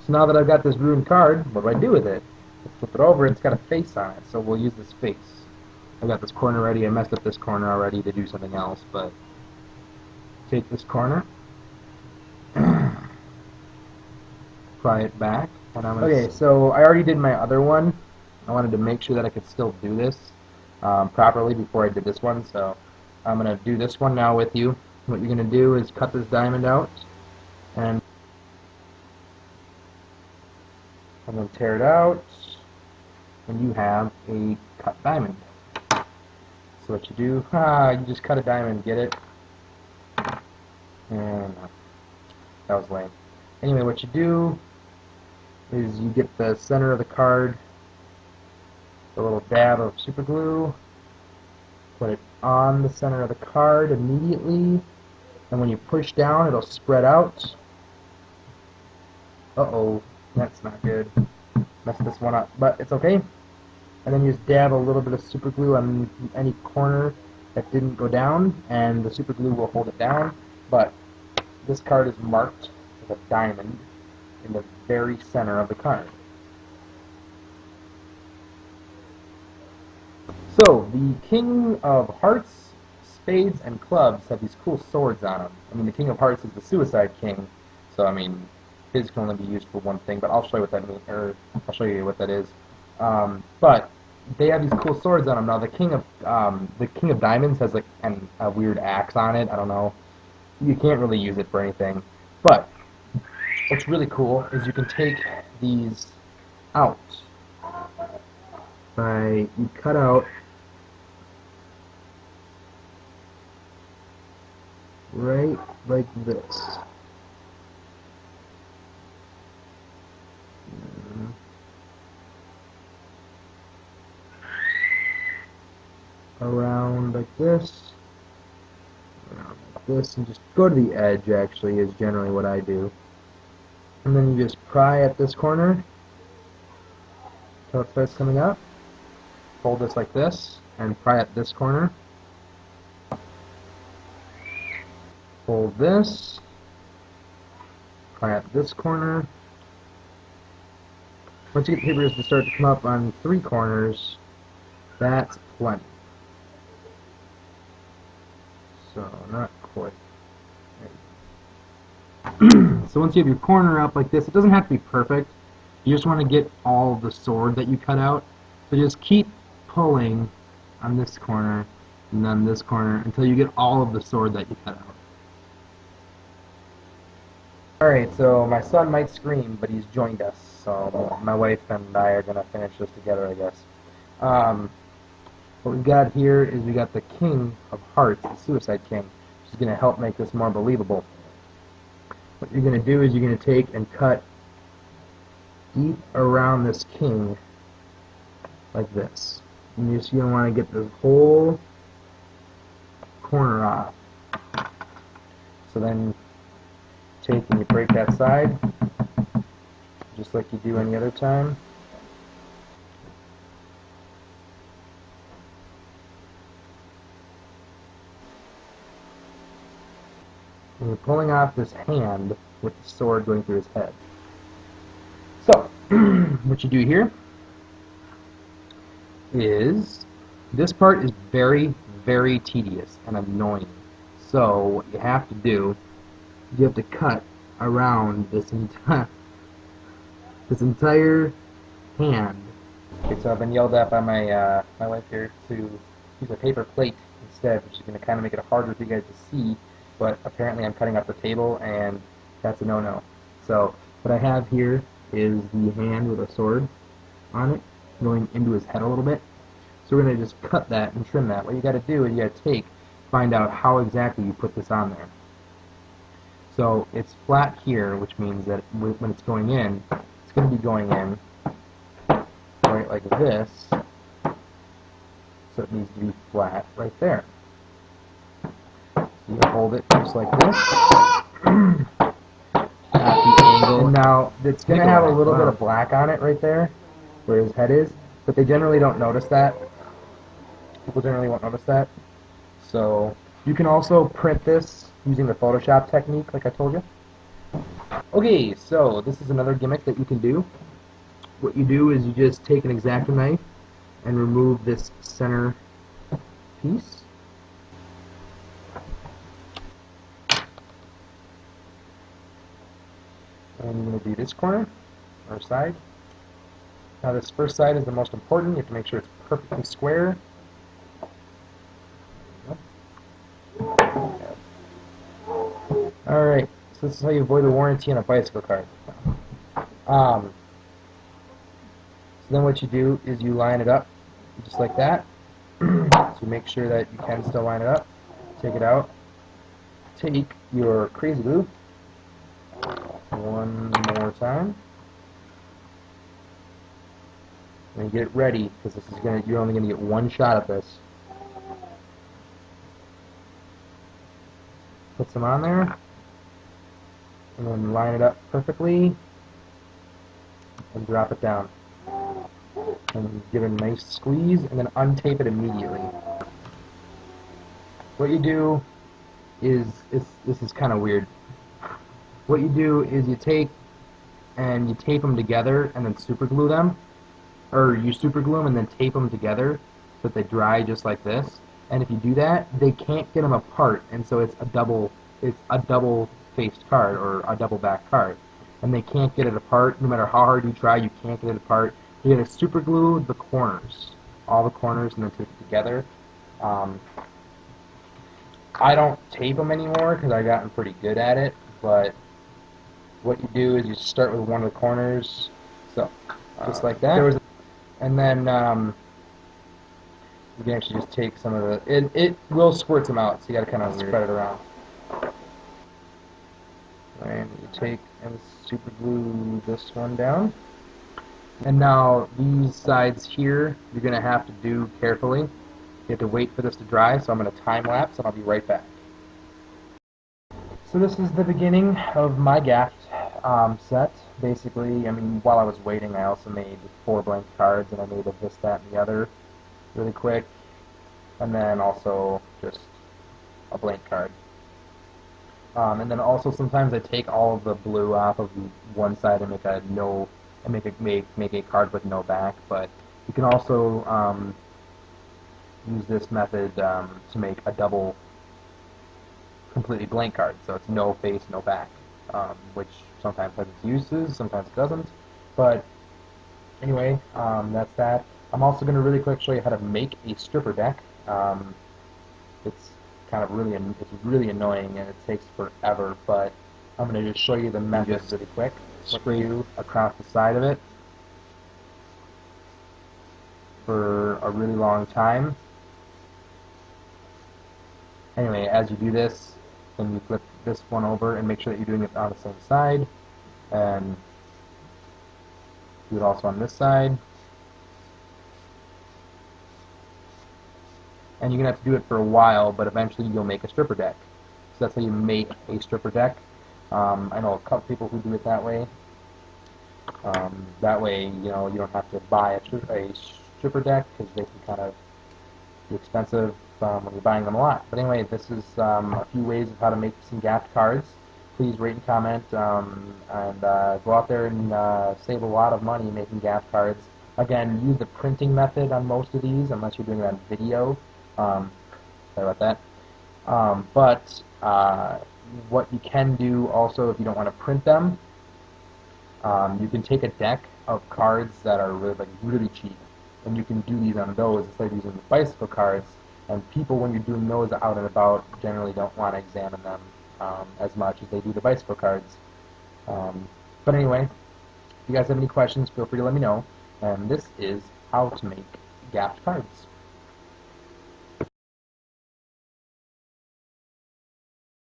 So now that I've got this ruined card, what do I do with it? Let's flip it over. It's got a face on it, so we'll use this face. I've got this corner ready. I messed up this corner already to do something else, but take this corner, pry it back, and I'm gonna... Okay, so I already did my other one. I wanted to make sure that I could still do this properly before I did this one, so I'm going to do this one now with you. What you're going to do is cut this diamond out and then tear it out, and you have a cut diamond. So what you do, you just cut a diamond, get it? And that was lame. Anyway, what you do is you get the center of the card, a little dab of super glue, put it on the center of the card immediately, and when you push down it'll spread out. Uh-oh, that's not good. Messed this one up, but it's okay. And then you just dab a little bit of super glue on any corner that didn't go down, and the super glue will hold it down. But this card is marked with a diamond in the very center of the card. So, the King of Hearts, Spades, and Clubs have these cool swords on them. I mean, the King of Hearts is the Suicide King, so I mean, his can only be used for one thing, but I'll show you what that means, or I'll show you what that is. But they have these cool swords on them. Now, the King of Diamonds has like a weird axe on it. I don't know. You can't really use it for anything. But what's really cool is you can take these out. You cut out right like this. Around like this. Around like this, and just go to the edge, actually, is generally what I do. And then you just pry at this corner until it starts coming up. Fold this like this, and pry at this corner. Fold this, pry at this corner. Once you get the papers to start to come up on 3 corners, that's plenty. So, not quite. So once you have your corner up like this, it doesn't have to be perfect. You just want to get all the sword that you cut out. So just keep pulling on this corner and then this corner until you get all of the sword that you cut out. Alright, so my son might scream, but he's joined us. So my wife and I are going to finish this together, I guess. What we've got here is we got the King of Hearts, the Suicide King, which is going to help make this more believable. What you're going to do is you're going to take and cut deep around this king like this. And you're just going to want to get this whole corner off. So then take and you break that side, just like you do any other time. And you're pulling off this hand with the sword going through his head. So, what you do here is, this part is very, very tedious and annoying. So, what you have to do, you have to cut around this entire hand. Okay, so I've been yelled at by my wife here to use a paper plate instead, which is going to kind of make it harder for you guys to see. But apparently I'm cutting up the table, and that's a no-no. So what I have here is the hand with a sword on it, going into his head a little bit. So we're going to just cut that and trim that. What you got to do is you got to find out how exactly you put this on there. So it's flat here, which means that when it's going in, it's going to be going in right like this. So it needs to be flat right there. You hold it just like this at the angle. And now it's going to have a little bit of black on it right there where his head is, but they generally don't notice that. People generally won't notice that. So you can also print this using the Photoshop technique like I told you. Okay, so this is another gimmick that you can do. What you do is you just take an X-Acto knife and remove this center piece. And you're going to do this corner, or side. Now this first side is the most important. You have to make sure it's perfectly square. Alright, so this is how you avoid a warranty on a bicycle card. So then what you do is you line it up just like that. So make sure that you can still line it up. Take it out. Take your crazy glue one more time. And get ready, because this is you're only gonna get one shot at this. Put some on there, and then line it up perfectly, and drop it down. And give it a nice squeeze, and then untape it immediately. What you do is, this is kind of weird. What you do is you take and you tape them together and then super glue them, or you super glue them and then tape them together so that they dry just like this. And if you do that, they can't get them apart, and so it's a double faced card, or a double back card, and they can't get it apart. No matter how hard you try, you can't get it apart. You gotta super glue the corners, all the corners, and then tape it together. I don't tape them anymore because I've gotten pretty good at it, but what you do is you start with one of the corners, so just like that, and then you can actually just take some of the, it will squirt them out, so you gotta kind of spread it around. And you take and super glue this one down. And now these sides here, you're gonna have to do carefully. You have to wait for this to dry, so I'm gonna time lapse and I'll be right back. So this is the beginning of my Gaff set. Basically, I mean, while I was waiting, I also made 4 blank cards, and I made a this, that, and the other really quick, and then also just a blank card. And then also sometimes I take all of the blue off of one side and make a make a card with no back. But you can also use this method to make a double completely blank card, so it's no face, no back, which sometimes has its uses, sometimes it doesn't. But anyway, that's that. I'm also going to really quick show you how to make a stripper deck. It's kind of really annoying, and it takes forever, but I'm going to just show you the method really quick. Spray across the side of it for a really long time. Anyway, as you do this, then you flip this one over and make sure that you're doing it on the same side, and do it also on this side. And you're going to have to do it for a while, but eventually you'll make a stripper deck. So that's how you make a stripper deck. I know a couple people who do it that way. That way, you know, you don't have to buy a stripper deck, because they can kind of be expensive when you're buying them a lot. But anyway, this is a few ways of how to make some Gaff cards. Please rate and comment, and go out there and save a lot of money making Gaff cards. Again, use the printing method on most of these, unless you're doing it on video. Sorry about that. But what you can do also, if you don't want to print them, you can take a deck of cards that are really cheap, and you can do these on those instead of using the bicycle cards. And people, when you're doing those out and about, generally don't want to examine them as much as they do the bicycle cards. But anyway, if you guys have any questions, feel free to let me know. And this is how to make Gaff cards.